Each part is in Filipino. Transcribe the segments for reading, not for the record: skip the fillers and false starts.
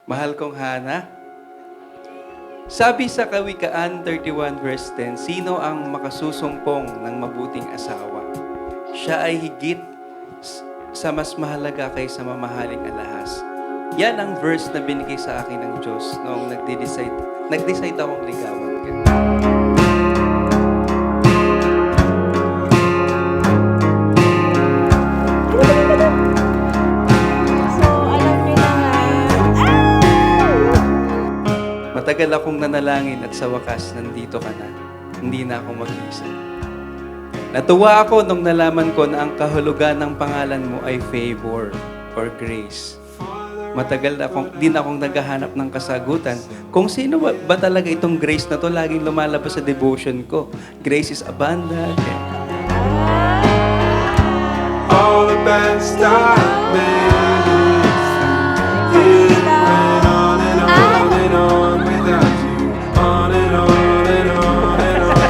Mahal kong Hana, sabi sa Kawikaan 31 verse 10, sino ang makasusumpong ng mabuting asawa? Siya ay higit sa mas mahalaga kaysa mamahaling alahas. Yan ang verse na binigay sa akin ng Diyos noong nag-decide akong ligawan. Matagal akong nanalangin at sa wakas, nandito ka na. Hindi na ako mag-iisa. Natuwa ako nung nalaman ko na ang kahulugan ng pangalan mo ay favor or grace. Matagal din akong naghahanap ng kasagutan kung sino ba talaga itong grace na to, laging lumalabas sa devotion ko. Grace is abundant. All the best I made, it went on and on and on without you, on and on and on and on.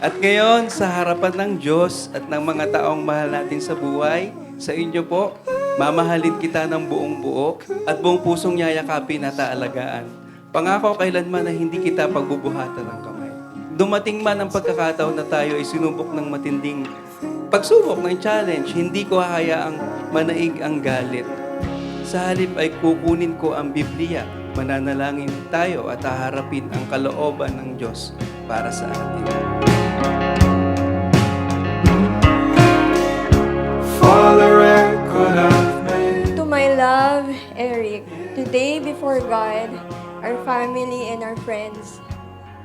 At ngayon, sa harapan ng Diyos at ng mga taong mahal natin sa buhay, sa inyo po, mamahalin kita ng buong buo at buong pusong yayakapin at aalagaan. Pangako kailanman na hindi kita pagbubuhatan ng kamay. Dumating man ang pagkakataon na tayo ay sinubok ng matinding pagsubok ng challenge, hindi ko hahayaang manaig ang galit. Sa halip ay kukunin ko ang Biblia, mananalangin tayo at haharapin ang kalooban ng Diyos para sa atin. For the record I've made. To my love, Eric, today before God, our family and our friends,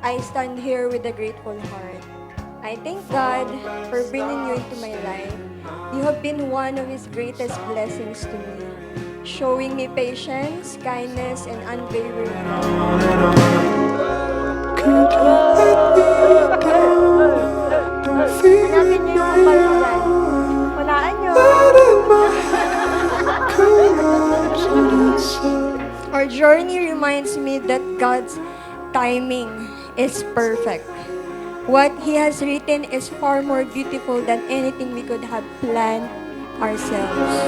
I stand here with a grateful heart. I thank God for bringing you into my life. You have been one of His greatest blessings to me, showing me patience, kindness, and unwavering love. On and on. Could you let me go? Don't feel Hanapin niyo yung kapalitan. Walaan niyo. that in my heart collapse on itself. Our journey reminds me that God's timing is perfect. What He has written is far more beautiful than anything we could have planned ourselves.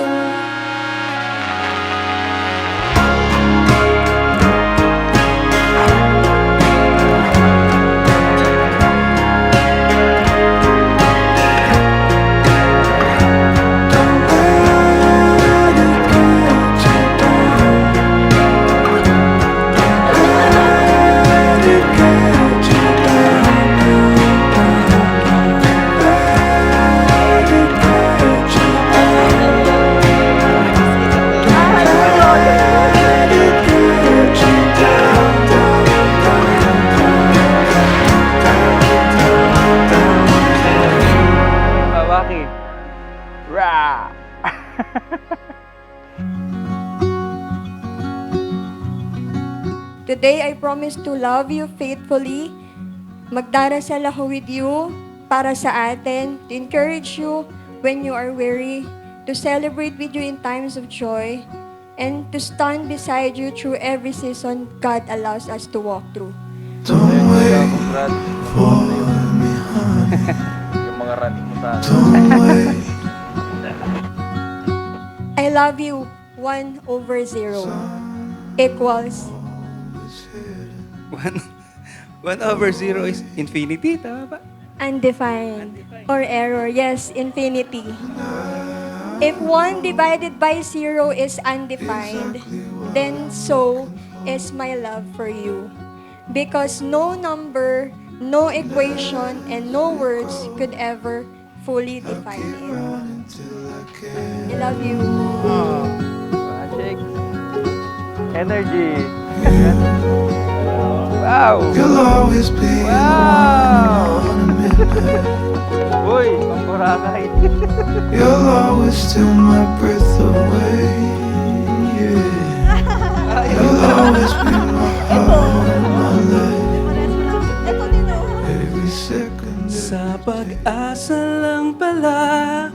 Kawaki. Ra! Today, I promise to love you faithfully, magdarasal ako with you para sa atin, to encourage you when you are weary, to celebrate with you in times of joy, and to stand beside you through every season God allows us to walk through. Don't wait for me, Yung mga running mo sa don't wait. I love you 1/0 equals 1/0 is infinity, tama ba? undefined or error. Yes, infinity. If 1 divided by 0 is undefined, then so is my love for you. Because no number, no equation, and no words could ever fully define it. I love you. shake. Energy. Wow! You'll always be Wow! on midnight. Uy, pampuranay. You'll always steal my breath away. Yeah. You'll always be my heart and my life. Every second. Sa pag-asa lang pala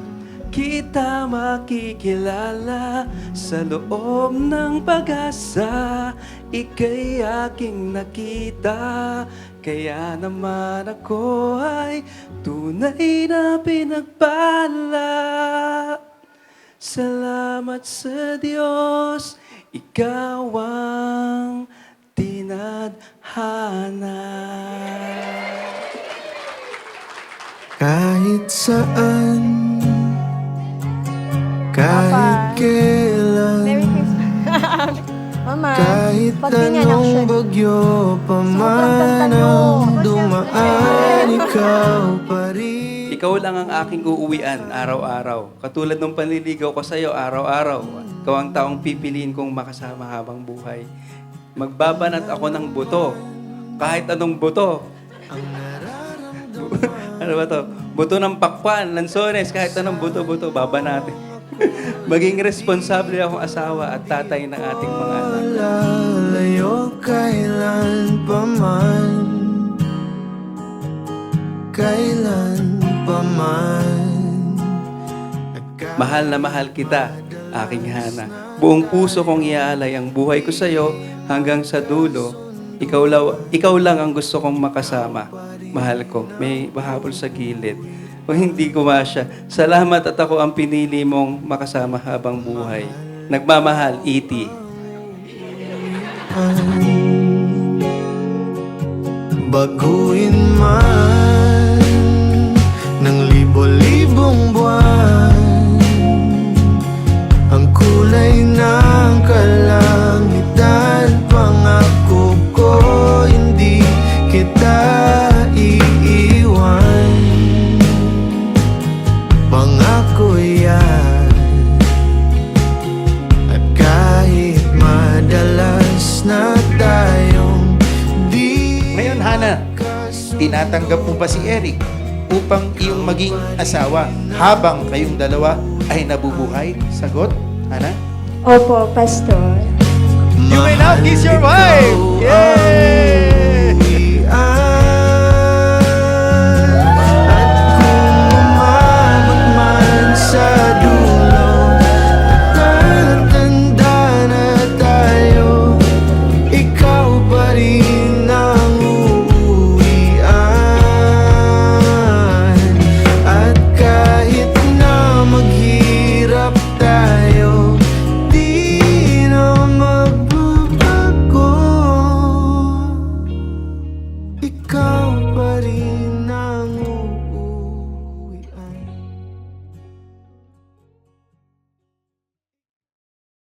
kita makikilala. Sa loob ng pag-asa ika'y aking nakita. Kaya naman ako ay tunay na pinagpala. Salamat sa Diyos, ikaw ang tinadhana. Kahit saan, kahit Papa. kailan, Merry Christmas. Mama, kahit pagbinyan anong action. bagyo pa Sobrang man ganda nyo. ang dumaan, ikaw pa rin. Ikaw lang ang aking uuwian araw-araw. Katulad ng panliligaw ko sa iyo araw-araw. Ikaw ang taong pipiliin kong makasama habang buhay. Magbabanat ako ng buto. Kahit anong buto. Ano ba to? Buto ng pakpan, lansones, kahit anong buto-buto, babanatin. Maging responsable akong asawa at tatay ng ating mga anak. Lalayo kailan pa man, kailan pa man. Mahal na mahal kita, aking Hana. Buong puso kong iaalay ang buhay ko sa iyo hanggang sa dulo. Ikaw lang ang gusto kong makasama. Mahal ko, may mahabol sa gilid. Kung hindi ko masya, salamat at ako ang pinili mong makasama habang buhay. Nagmamahal, E.T. Baguhin man ng libo-libong buwan ang kulay ng kalangitan. Pangako ko hindi kita iiwan. Pangako yan. At kahit madalas na tayong di Ngayon, Hana, tinatanggap mo ba si Eric upang iyong maging asawa habang kayong dalawa ay nabubuhay? Sagot, Hana? Opo, Pastor. You may now kiss your wife! Yay! At kung umabot man sa